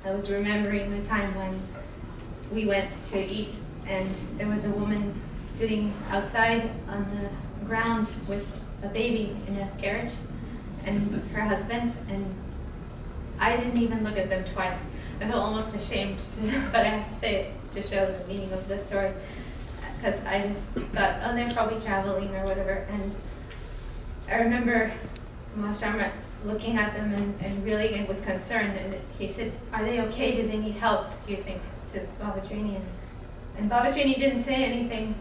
I was remembering the time when we went to eat and there was a woman sitting outside on the ground with a baby in a carriage and her husband, and I didn't even look at them twice. I feel almost ashamed, but I have to say it to show the meaning of the story, because I just thought, oh, they're probably traveling or whatever. And I remember Mahashamrat looking at them and really with concern, and he said, are they okay? Do they need help, do you think, to Bhavatarini? And Bhavatarini didn't say anything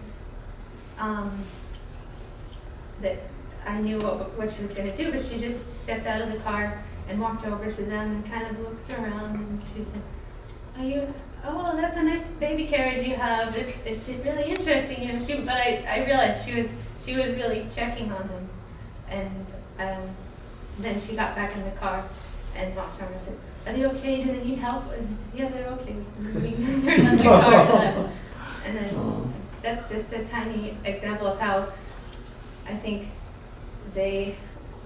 that I knew what she was going to do, but she just stepped out of the car and walked over to them and kind of looked around, and she said, are you, oh, that's a nice baby carriage you have. It's really interesting, you know. But I realized she was really checking on them, and then she got back in the car, and Mahashamrat said, are they okay? Do they need help? And yeah, they're okay. And we turned on the car and left. And then that's just a tiny example of how I think they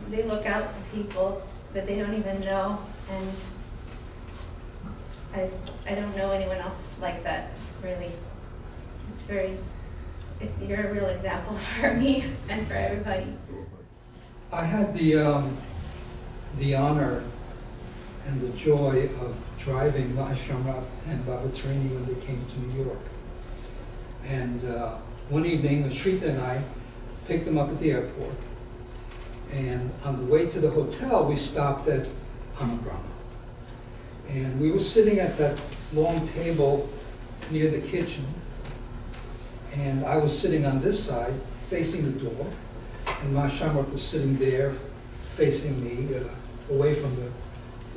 look out for people that they don't even know, and I don't know anyone else like that, really. You're a real example for me and for everybody. I had the honor and the joy of driving Mahashamrat and Bhavatarini when they came to New York. And one evening, Shrita and I picked them up at the airport. And on the way to the hotel, we stopped at Anagrama. And we were sitting at that long table near the kitchen. And I was sitting on this side, facing the door. And Mahashamrat was sitting there, facing me, away from the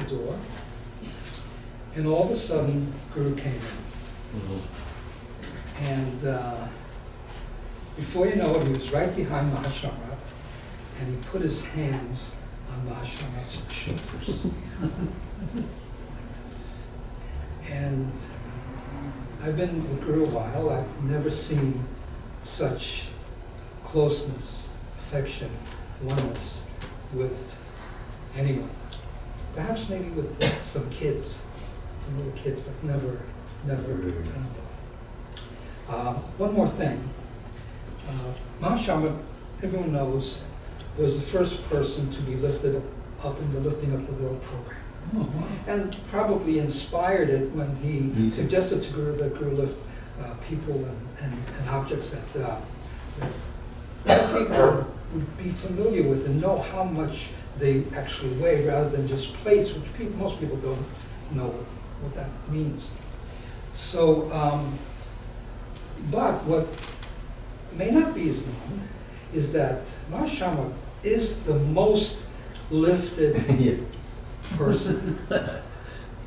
door. And all of a sudden, Guru came in. Mm-hmm. And before you know it, he was right behind Mahashamrat. And he put his hands on Mahashamrat's shoulders. And I've been with Guru a while. I've never seen such closeness, affection, oneness with anyone. Perhaps maybe with some kids, some little kids, but never above. One more thing. Mahashamrat, everyone knows, was the first person to be lifted up in the Lifting Up the World program. Oh, wow. And probably inspired it when he suggested to Guru that Guru lift people and objects that people would be familiar with and know how much they actually weigh, rather than just plates, which most people don't know what that means. So, but what may not be as known is that Mahashamrat is the most lifted person,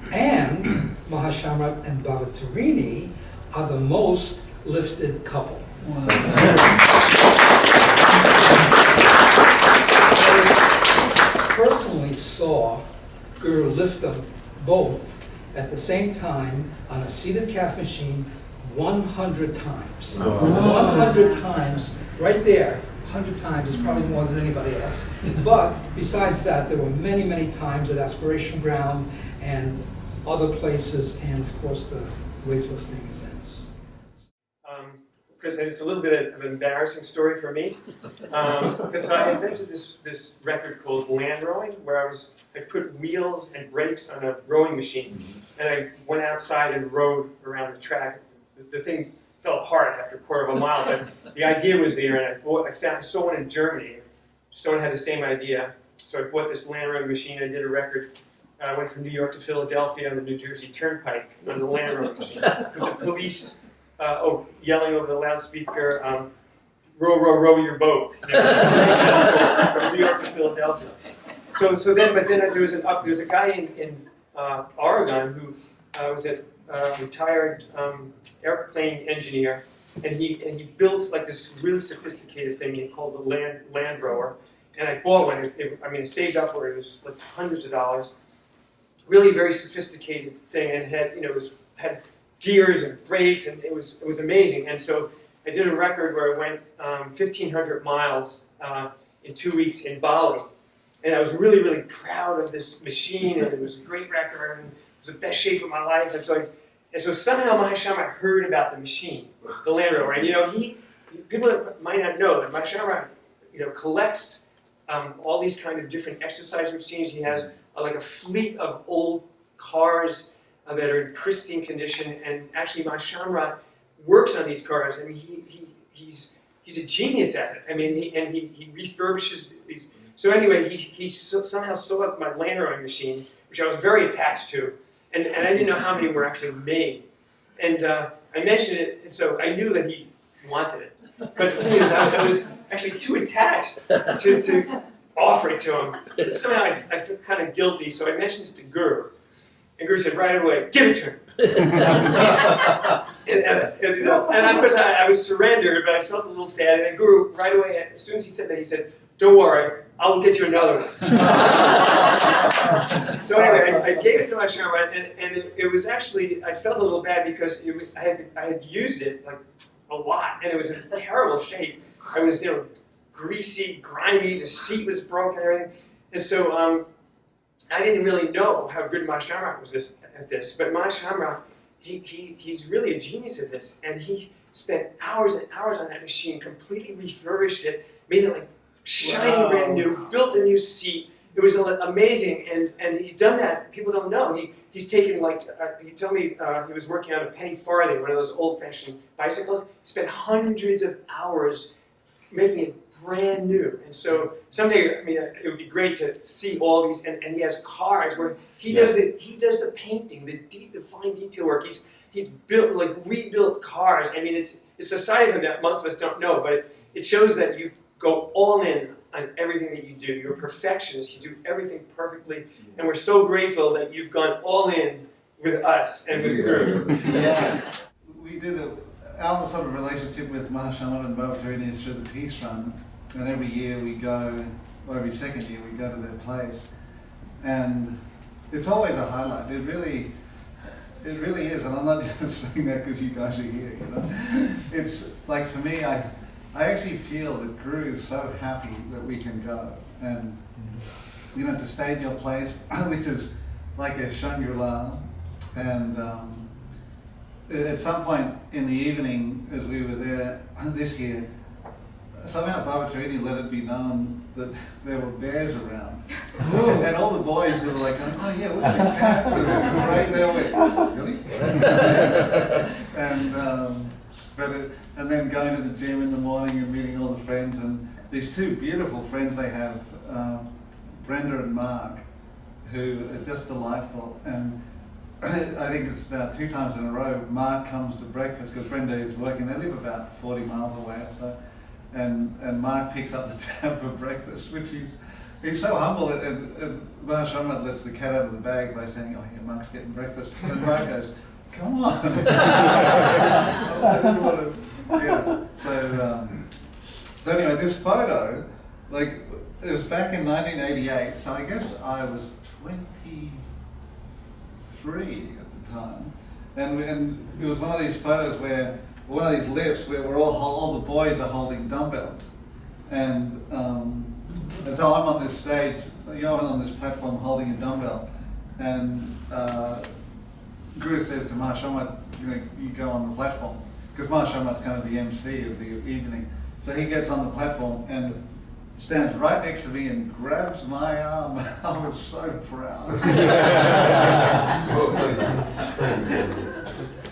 and Mahashamrat and Bhavatarini are the most lifted couple. Wow. I personally saw Guru lift them both at the same time on a seated calf machine 100 times. Oh. 100 times, right there. 100 times is probably more than anybody else. But besides that, there were many, many times at Aspiration Ground and other places, and of course the weightlifting events. Because it's a little bit of an embarrassing story for me. Because I invented this record called land rowing, where I put wheels and brakes on a rowing machine, and I went outside and rowed around the track. The thing fell apart after a quarter of a mile, but the idea was there, and I saw one in Germany. Someone had the same idea, so I bought this land rowing machine. I did a record. I went from New York to Philadelphia on the New Jersey Turnpike on the land rowing machine, with the police yelling over the loudspeaker, "Row, row, row your boat!" From New York to Philadelphia. So then there was a guy in Oregon who was a retired airplane engineer, and he built like this really sophisticated thing called the land rower. And I bought one. I saved up for it. It was like hundreds of dollars. Really very sophisticated thing, and had gears and brakes, and it was amazing. And so I did a record where I went 1,500 miles in 2 weeks in Bali, and I was really, really proud of this machine, and it was a great record. was the best shape of my life. And so somehow Mahashamrat heard about the machine, the Land Rover. And people that might not know that Mahashamrat, collects all these kind of different exercise machines. He has like a fleet of old cars that are in pristine condition. And actually Mahashamrat works on these cars. I mean, he's a genius at it. I mean, he refurbishes these. So anyway, he somehow sold up my Land Rover machine, which I was very attached to. And I didn't know how many were actually made. And I mentioned it, and so I knew that he wanted it. But the thing is, I was actually too attached to offer it to him. Somehow I feel kind of guilty, so I mentioned it to Guru. And Guru said, right away, give it to him. and of course I was surrendered, but I felt a little sad. And then Guru, right away, as soon as he said that, he said, don't worry, I'll get you another one. So anyway, I gave it to Mahashamrat, and it was actually, I felt a little bad because I had used it like a lot, and it was in terrible shape. I was, greasy, grimy, the seat was broken and everything. And so I didn't really know how good Mahashamrat was at this, but Mahashamrat, he's really a genius at this, and he spent hours and hours on that machine, completely refurbished it, made it like shiny brand new, built a new seat. It was amazing, and he's done that. People don't know. He's taken he told me he was working on a penny farthing, one of those old-fashioned bicycles. He spent hundreds of hours making it brand new. And so someday, I mean, it would be great to see all these. And he has cars where he does the painting, the fine detail work. He's built rebuilt cars. I mean, it's a side of him that most of us don't know, but it shows that you go all in on everything that you do. You're a perfectionist. You do everything perfectly. And we're so grateful that you've gone all in with us and with Guru. Yeah. We do our sort of relationship with Mahashamrat Bhavatarini is through the Peace Run. And every year we go, or every second year we go to their place. And it's always a highlight. It really is. And I'm not just saying that because you guys are here, It's like, for me, I actually feel that Guru is so happy that we can go. And, to stay in your place, which is like a Shangri-La. And at some point in the evening, as we were there this year, somehow Bhavatarini let it be known that there were bears around. And all the boys were like, oh yeah, we're in a cat. Right there, really? And then going to the gym in the morning and meeting all the friends, and these two beautiful friends they have, Brenda and Mark, who are just delightful. And I think it's now 2 times in a row, Mark comes to breakfast because Brenda is working. They live about 40 miles away or so. And Mark picks up the tab for breakfast, which he's so humble. And Mahashamrat lets the cat out of the bag by saying, oh yeah, Mark's getting breakfast. And Mark goes, come on. So anyway, this photo, it was back in 1988, so I guess I was 23 at the time. And it was one of these photos where, one of these lifts where all the boys are holding dumbbells. And so I'm on this stage, I'm on this platform holding a dumbbell. And Guru says to Mahashamrat, you go on the platform. Because Mahashamrat's kind of the MC of the evening. So he gets on the platform and stands right next to me and grabs my arm. I was so proud.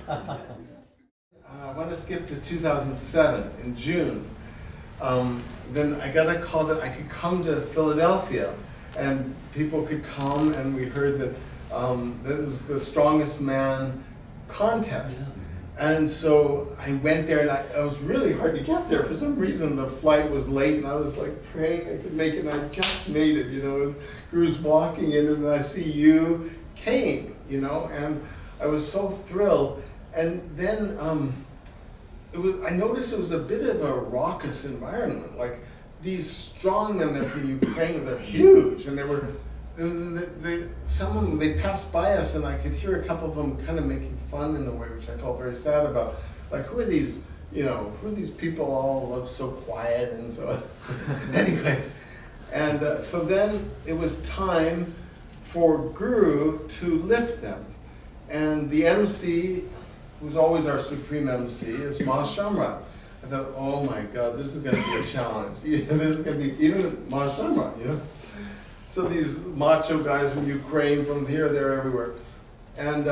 I want to skip to 2007, in June. Then I got a call that I could come to Philadelphia, and people could come, and we heard that that was the Strongest Man contest. And so I went there, and it was really hard to get there. For some reason, the flight was late, and I was like praying I could make it, and I just made it, As Guru's walking in, and I see you came, and I was so thrilled. And then I noticed it was a bit of a raucous environment. Like these strong men, they're from Ukraine, they're huge, and some of them, they passed by us, and I could hear a couple of them kind of making fun in a way, which I felt very sad about. Like, who are these people all look so quiet and so, anyway. And so then it was time for Guru to lift them. And the MC, who's always our supreme MC, is Mahashamrat. I thought, oh my God, this is going to be a challenge. This is going to be even Mahashamrat, you know. So these macho guys from Ukraine, from here, there, everywhere. And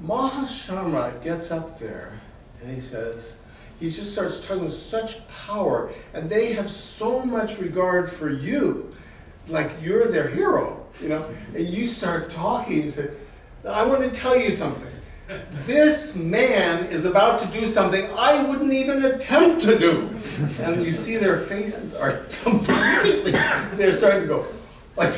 Mahashamrat gets up there and he says, he just starts talking with such power, and they have so much regard for you, like you're their hero, you know. And you start talking and say, I want to tell you something. This man is about to do something I wouldn't even attempt to do. And you see their faces are completely, they're starting to go, like,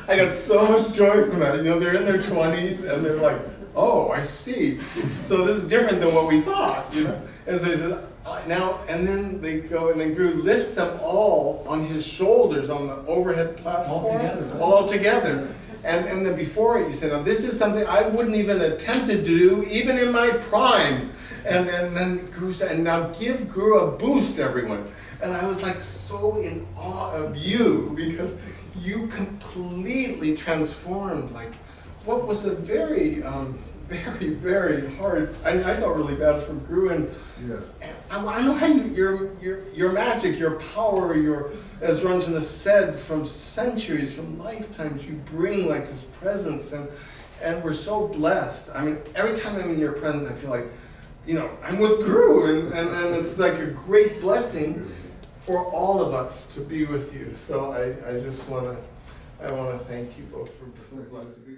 I got so much joy from that. You know, they're in their 20s and they're like, oh, I see. So this is different than what we thought, you know. And so he said, now, and then they go, and then Guru lifts them all on his shoulders on the overhead platform. All together, right? All together. And then before it, you said, now this is something I wouldn't even attempt to do, even in my prime. And then Guru said, and now give Guru a boost, everyone. And I was like so in awe of you, because you completely transformed, like, what was a very, very, very hard. I felt really bad for Guru, and I know how your magic, your power, as Ranjana said, from centuries, from lifetimes, you bring like this presence, and we're so blessed. I mean, every time I'm in your presence, I feel like, you know, I'm with Guru, and it's like a great blessing for all of us to be with you. So I just want to thank you both for blessing me.